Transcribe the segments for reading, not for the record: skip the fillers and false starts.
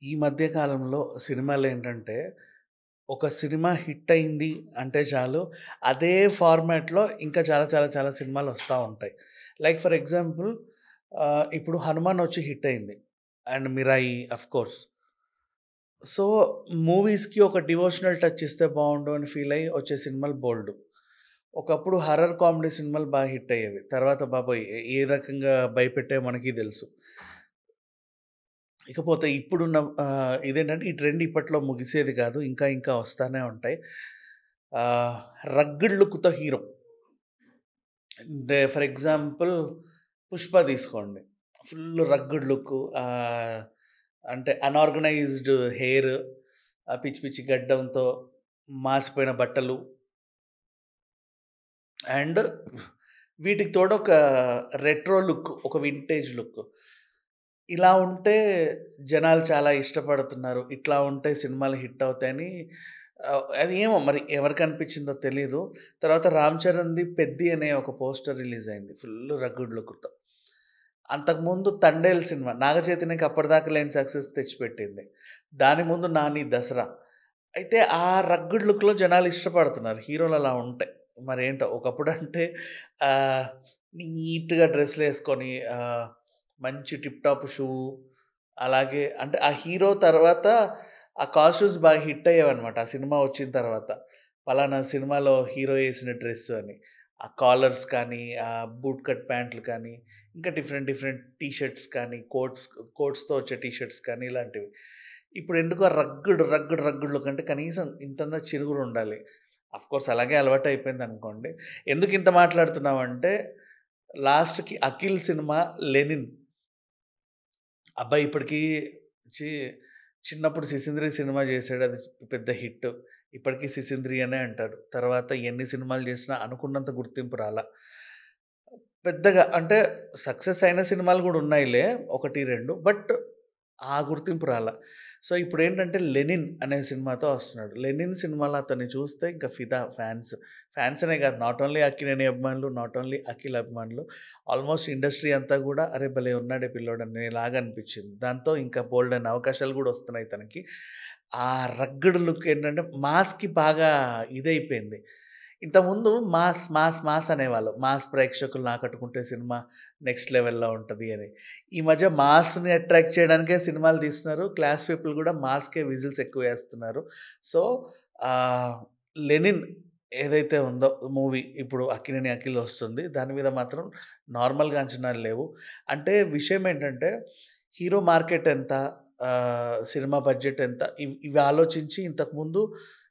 ఈ మధ్య కాలంలో సినిమాలేంటంటే, ఒక సినిమా హిట్ అయింది అంటే చాలు, అదే ఫార్మాట్‌లో ఇంకా చాలా, చాలా, చాలా సినిమాలొస్తా ఉంటాయి. లైక్ ఫర్ ఎగ్జాంపుల్ ఇప్పుడు 'హనుమాన్' వచ్చి హిట్ అయింది. And 'Mirai' of course. సో, మూవీస్‌కి ఒక డివోషనల్ టచ్ ఇస్తే బావుండు అని ఫీల్ అయ్యి వచ్చే సినిమాలు బోలెడు. ఒకప్పుడు హారర్ కామెడీ సినిమాలు బాగా హిట్ అయ్యేవి. తర్వాత బాబోయ్! ఏ రకంగా భయపెట్టాయో మనకి తెలుసు. ఇకపోతే ఇప్పుడున్న ఇదేంటంటే ఈ ట్రెండ్ ఇప్పట్లో ముగిసేది కాదు. ఇంకా ఇంకా వస్తానే ఉంటాయి. ఆహ్, రగ్గిడ్ లుక్‌తో హీరో. అంటే ఫర్ ఎగ్జాంపుల్ 'పుష్ప' తీసుకోండి. ఫుల్ రగ్గిడ్ లుక్కు అంటే అనార్గనైజ్డ్ హెయిర్, పిచ్చి పిచ్చి గడ్డంతో, మాసిపోయిన బట్టలు అండ్ వీటికి తోడు ఒక రెట్రో లుక్, ఒక వింటేజ్ లుక్. ఇలా ఉంటే జనాలు చాలా ఇష్టపడుతున్నారు. ఇట్లా ఉంటే సినిమాలు హిట్ అవుతాయని అది ఏమో మరి ఎవరికనిపించిందో తెలీదు. తర్వాత 'రామ్ చరణ్‌ది 'పెద్ది' అనే ఒక పోస్టర్ రిలీజ్ అయింది. ఫుల్ రగ్గుడ్ లుక్‌తో. అంతకుముందు 'తండేల్' సినిమా నాగ చైతన్యకి అప్పటిదాకా లేని సక్సెస్ తెచ్చిపెట్టింది. దాని ముందు 'నాని' 'దసరా'. అయితే ఆ రగ్గుడ్ లుక్‌లో జనాలు ఇష్టపడుతున్నారు. హీరోలు అలా ఉంటే. మరేంటో ఒకప్పుడంటే ఆహ్, నీట్‌గా డ్రెస్‌లేసుకొని మంచి టిప్ టాప్ షూ అలాగే అంటే ఆ హీరో తర్వాత ఆ కాస్ట్యూమ్స్ బాగా హిట్ అయ్యేవన్నమాట. ఆ సినిమా వచ్చిన తర్వాత. పలానా సినిమాలో హీరో ఏసిన డ్రెస్ అని. ఆ కాలర్స్ కానీ, ఆ బూట్ కట్ ప్యాంట్లు కానీ, ఇంకా డిఫరెంట్ డిఫరెంట్ టీ షర్ట్స్ కానీ, కోట్స్‌తో వచ్చే టీ షర్ట్స్ కానీ ఇలాంటివి. ఇప్పుడెందుకో రగ్గుడు లుక్ అంటే కనీసం ఇంతన్నా చిరుగురుండాలి. ఆఫ్‌కోర్స్ అలాగే అలవాటయిపోయిందనుకోండి. ఎందుకింత మాట్లాడుతున్నామంటే, లాస్ట్‌కి 'అఖిల్' సినిమా 'లెనిన్' అబ్బాయి ఇప్పటికి చి చిన్నప్పుడు 'సిసింద్రి' సినిమా చేసాడు. అది పెద్ద హిట్. ఇప్పటికి 'సిసింద్రి' అనే అంటారు. తర్వాత ఎన్ని సినిమాలు చేసినా అనుకున్నంత గుర్తింపు రాలా. పెద్దగా అంటే సక్సెస్ అయిన సినిమాలు గూడా ఉన్నాయిలే. 1, 2 బట్ ఆ గుర్తింపు రాలా. సో, ఇప్పుడేంటంటే 'లెనిన్' అనే సినిమాతో వస్తున్నాడు. 'లెనిన్' సినిమాలో అతన్ని చూస్తే ఇంక ఫిదా ఫ్యాన్స్. ఫ్యాన్స్ అనే కాదు నాట్ ఓన్లీ అక్కినేని అభిమానులు, నాట్ ఓన్లీ అఖిల్ అభిమానులు. ఆల్మోస్ట్ ఇండస్ట్రీ అంతా గూడా అరే భలే ఉన్నాడే పిల్లోడు అనేలాగా అనిపించింది. దాంతో ఇంకా బోలెడన్ని అవకాశాలు గూడా వస్తున్నాయి తనకి. ఆ రగ్గుడు లుక్ ఏంటంటే మాస్‌కి బాగా ఇదైపోయింది. ఇంతకుముందు మాస్ అనేవాళ్ళు. మాస్ ప్రేక్షకులను ఆకట్టుకుంటే సినిమా నెక్స్ట్ లెవెల్‌లో ఉంటది అని. ఈ మధ్య మాస్‌ని అట్రాక్ట్ చేయడానికే సినిమాలు తీస్తున్నారు. క్లాస్ పీపుల్ గూడా మాస్‌కే విజిల్స్ ఎక్కువేస్తున్నారు. సో, ఆహ్, 'లెనిన్' ఏదైతే ఉందో మూవీ ఇప్పుడు 'అక్కినేని అఖిల్' వస్తుంది. దాని మీద మాత్రం నార్మల్‌గా అంచనాలు లేవు. అంటే విషయం ఏంటంటే హీరో మార్కెట్ ఎంత? సినిమా బడ్జెట్ ఎంత? ఇవి ఆలోచించి ఇంతకుముందు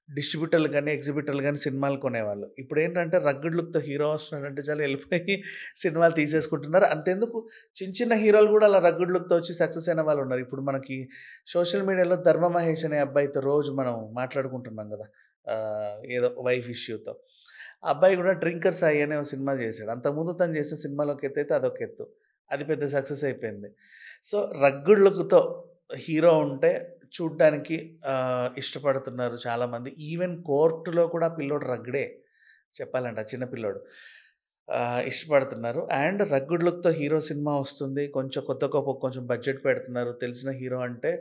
డిస్ట్రిబ్యూటర్లు గాని, ఎగ్జిబిటర్లు గాని సినిమాలు కొనేవాళ్ళు. ఇప్పుడేంటంటే రగ్గుడ్ లుక్‌తో హీరో వస్తున్నాడంటే చాలు ఎళ్ళిపోయి సినిమాలు తీసేసుకుంటున్నారు. అంతెందుకు చిన్న చిన్న హీరోలు గూడా అలా రగ్గుడ్ లుక్‌తో వచ్చి సక్సెస్ అయిన వాళ్ళున్నారు. ఇప్పుడు మనకి సోషల్ మీడియాలో 'ధర్మ మహేష్' అనే అబ్బాయితో రోజు మనం మాట్లాడుకుంటున్నాం గదా! ఏదో వైఫ్ ఇష్యూతో. ఆ అబ్బాయి గూడా 'డ్రింకర్ సాయి' అనే ఒక సినిమా చేసాడు. అంతకుముందు తను చేసిన సినిమాలు ఒక ఎత్తైతే అదొక ఎత్తు. అది పెద్ద సక్సెస్ అయిపోయింది. సో, రగ్గుడ్ లుక్‌తో హీరో ఉంటే చూడ్డానికి ఇష్టపడుతున్నారు చాలామంది. ఈవెన్ కోర్ట్‌లో కూడా ఆ పిల్లోడు రగ్డే చెప్పాలంటే ఆ చిన్న పిల్లోడు. ఇష్టపడుతున్నారు. అండ్ రగ్గుడ్ లుక్‌తో హీరో సినిమా వస్తుంది. కొంచెం కొద్దో గొప్పో కొంచెం బడ్జెట్ పెడుతున్నారు. తెలిసిన హీరో అంటే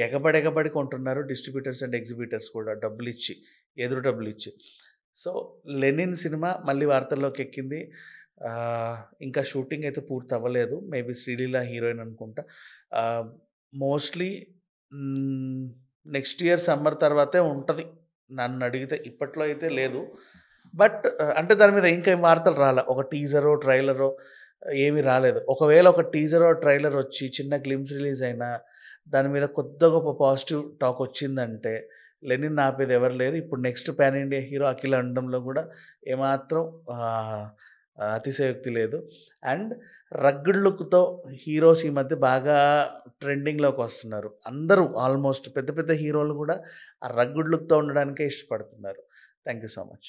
ఎగబడి ఎగబడి కొంటున్నారు డిస్ట్రిబ్యూటర్స్ అండ్ ఎగ్జిబిటర్స్ కూడా డబ్బులిచ్చి, ఎదురు డబ్బులిచ్చి. సో, 'లెనిన్' సినిమా మళ్ళీ వార్తల్లోకెక్కింది. ఆహ్, ఇంకా షూటింగ్ అయితే పూర్తవ్వలేదు. మేబీ 'శ్రీలీల' హీరోయిన్ అనుకుంటా. ఆహ్, మోస్ట్‌లీ హ్మ్. నెక్స్ట్ ఇయర్ సమ్మర్ తర్వాతే ఉంటది. నన్నడిగితే. ఇప్పట్లో అయితే లేదు. బట్ అంటే దాని మీద ఇంకేం వార్తలు రాలా. ఒక టీజరో, ట్రైలరో ఏమి రాలేదు. ఒకవేళ ఒక టీజరో, ట్రైలర్ వచ్చి చిన్న గ్లింప్స్ రిలీజ్ అయినా దాని మీద కొద్దో గొప్పో పాజిటివ్ టాక్ వచ్చిందంటే 'లెనిన్' ఆపేది ఎవరు లేరు. ఇప్పుడు next pan India hero 'Akhil' అనడంలో కూడా ఏమాత్రం ఆహ్, అతిశయోక్తి లేదు. అండ్ రగ్గుడ్ లుక్‌తో హీరోస్ ఈ మధ్య బాగా ట్రెండింగ్‌లోకొస్తున్నారు. అందరూ ఆల్మోస్ట్ పెద్ద పెద్ద హీరోలు గూడా ఆ రగ్గుడ్ లుక్‌తో ఉండడానికే ఇష్టపడుతున్నారు. Thank you so much.